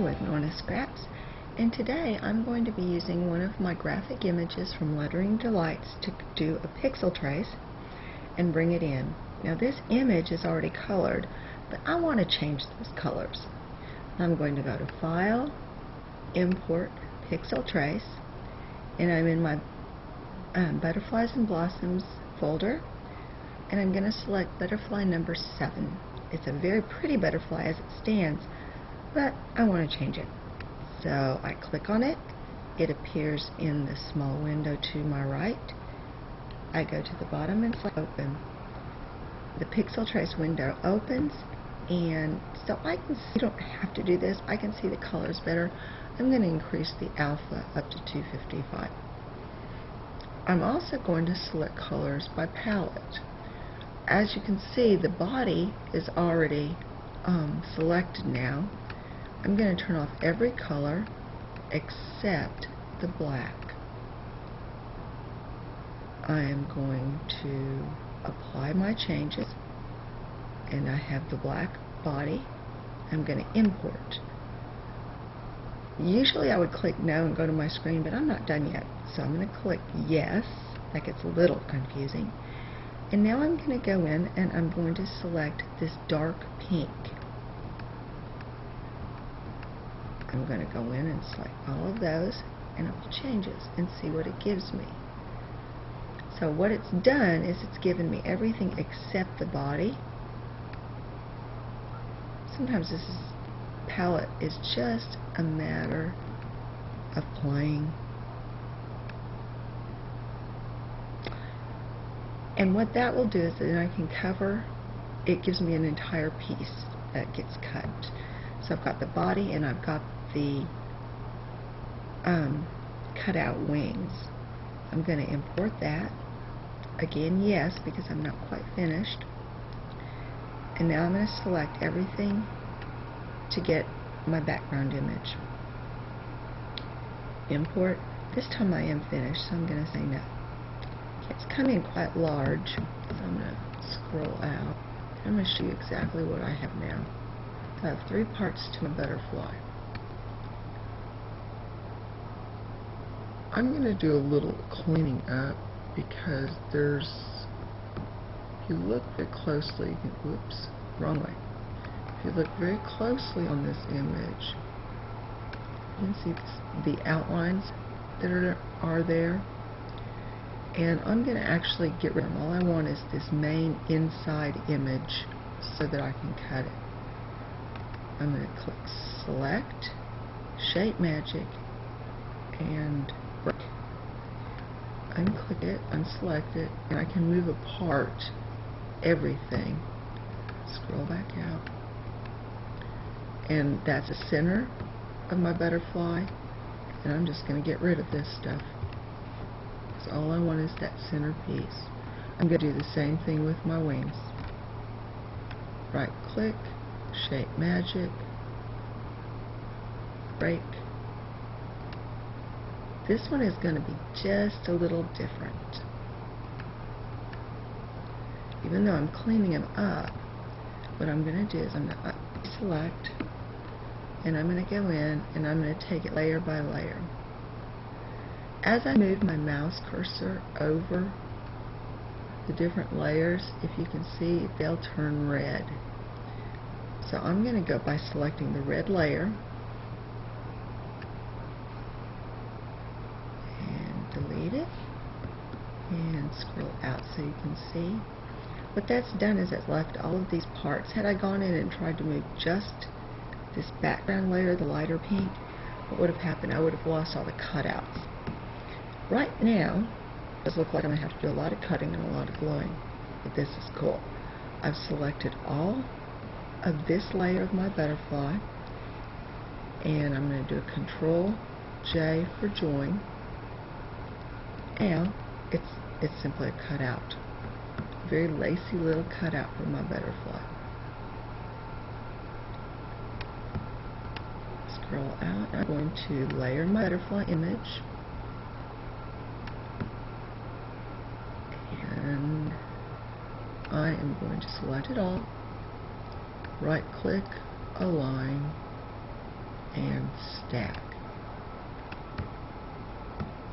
with Norna Scraps, and today I'm going to be using one of my graphic images from Lettering Delights to do a pixel trace and bring it in. Now this image is already colored, but I want to change those colors. I'm going to go to File, Import, Pixel Trace, and I'm in my Butterflies and Blossoms folder, and I'm going to select butterfly number 7. It's a very pretty butterfly as it stands, but I want to change it. So I click on it. It appears in the small window to my right. I go to the bottom and select Open. The Pixel Trace window opens, and so I can see, you don't have to do this, I can see the colors better. I'm going to increase the alpha up to 255. I'm also going to select colors by palette. As you can see, the body is already selected now. I'm going to turn off every color except the black. I am going to apply my changes, and I have the black body. I'm going to import. Usually I would click no and go to my screen, but I'm not done yet. So I'm going to click yes. That gets a little confusing. And now I'm going to go in and I'm going to select this dark pink. I'm going to go in and select all of those and I'll changes and see what it gives me. So what it's done is it's given me everything except the body. Sometimes this palette is just a matter of playing. And what that will do is then I can cover, it gives me an entire piece that gets cut. So I've got the body and I've got the cut out wings. I'm going to import that. Again, yes, because I'm not quite finished. And now I'm going to select everything to get my background image. Import. This time I am finished, so I'm going to say no. It's coming quite large, so I'm going to scroll out. I'm going to show you exactly what I have now. I have 3 parts to my butterfly. I'm going to do a little cleaning up because there's, if you look very closely, whoops, wrong way. If you look very closely on this image, you can see the outlines that are there. And I'm going to actually get rid of them. All I want is this main inside image so that I can cut it. I'm going to click Select, Shape Magic, and Break. Unclick it, unselect it, and I can move apart everything. Scroll back out. And that's the center of my butterfly, and I'm just going to get rid of this stuff. So all I want is that center piece. I'm going to do the same thing with my wings. Right click, Shape Magic, Break. This one is going to be just a little different. Even though I'm cleaning them up, what I'm going to do is I'm going to select, and I'm going to go in and I'm going to take it layer by layer. As I move my mouse cursor over the different layers, if you can see, they'll turn red. So I'm going to go by selecting the red layer and delete it and scroll out so you can see. What that's done is it's left all of these parts. Had I gone in and tried to move just this background layer, the lighter pink, what would have happened? I would have lost all the cutouts. Right now, it does look like I'm going to have to do a lot of cutting and a lot of gluing, but this is cool. I've selected all of this layer of my butterfly, and I'm going to do a Control J for join. Now, it's simply a cutout. Very lacy little cutout for my butterfly. Scroll out. I'm going to layer my butterfly image. And I am going to select it all, right click, align, and stack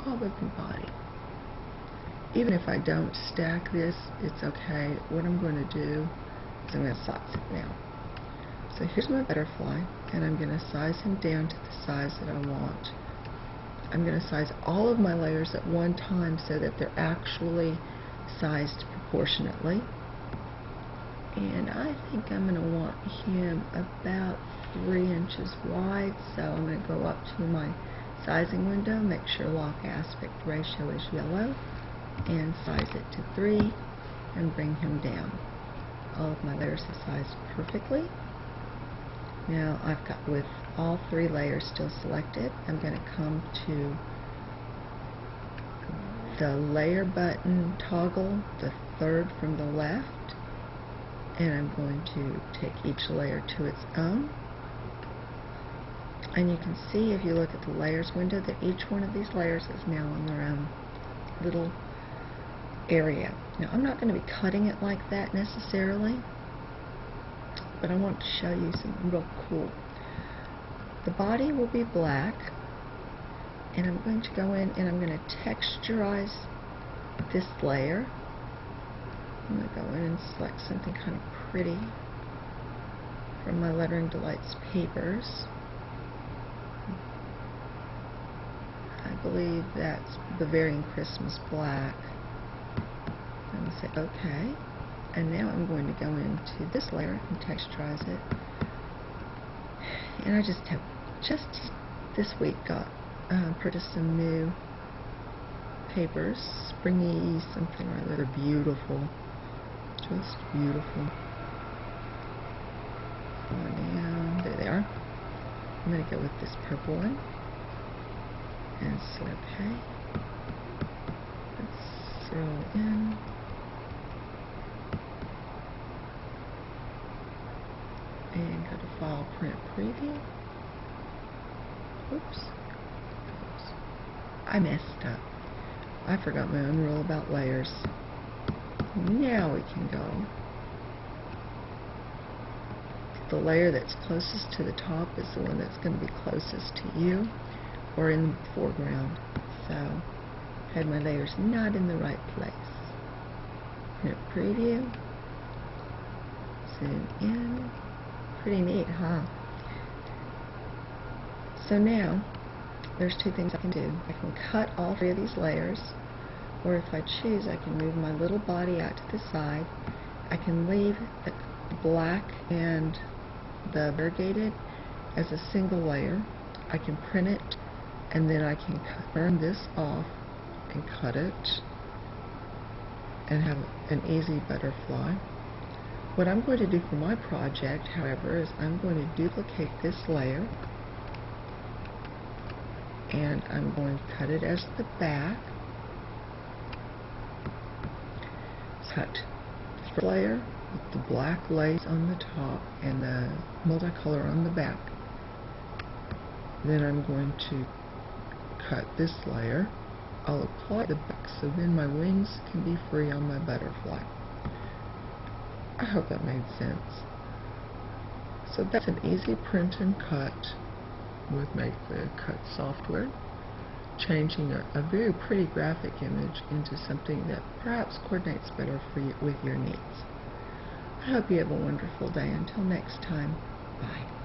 all of the body. Even if I don't stack this, it's okay. What I'm going to do is I'm going to size it now. So here's my butterfly, and I'm going to size him down to the size that I want. I'm going to size all of my layers at one time so that they're actually sized proportionately. And I think I'm going to want him about 3 inches wide, so I'm going to go up to my sizing window, make sure lock aspect ratio is yellow, and size it to 3 and bring him down. All of my layers are sized perfectly. Now I've got, with all 3 layers still selected, I'm going to come to the layer button toggle, the third from the left, and I'm going to take each layer to its own. And you can see, if you look at the layers window, that each one of these layers is now on their own little area. Now I'm not going to be cutting it like that necessarily, but I want to show you something real cool. The body will be black, and I'm going to go in and I'm going to texturize this layer. I'm going to go in and select something kind of pretty from my Lettering Delights papers. I believe that's Bavarian Christmas Black. I'm going to say OK. And now I'm going to go into this layer and texturize it. And I just this week purchased some new papers, springy something or other. They're beautiful, just beautiful. Now, there they are. I'm going to go with this purple one and say OK. Let's throw in. And go to File, Print, Preview. Oops. I messed up. I forgot my own rule about layers. Now we can go. The layer that's closest to the top is the one that's going to be closest to you, or in the foreground. So, I had my layers not in the right place. Print, Preview. Zoom in. Pretty neat, huh? So now, there's 2 things I can do. I can cut all 3 of these layers, or if I choose, I can move my little body out to the side. I can leave the black and the variegated as a single layer. I can print it, and then I can turn this off and cut it, and have an easy butterfly. What I'm going to do for my project, however, is I'm going to duplicate this layer, and I'm going to cut it as the back. Cut the first layer with the black lace on the top and the multicolor on the back. Then I'm going to cut this layer. I'll apply the back so then my wings can be free on my butterfly. I hope that made sense. So that's an easy print and cut with Make the Cut software, changing a very pretty graphic image into something that perhaps coordinates better for you with your needs. I hope you have a wonderful day. Until next time, bye.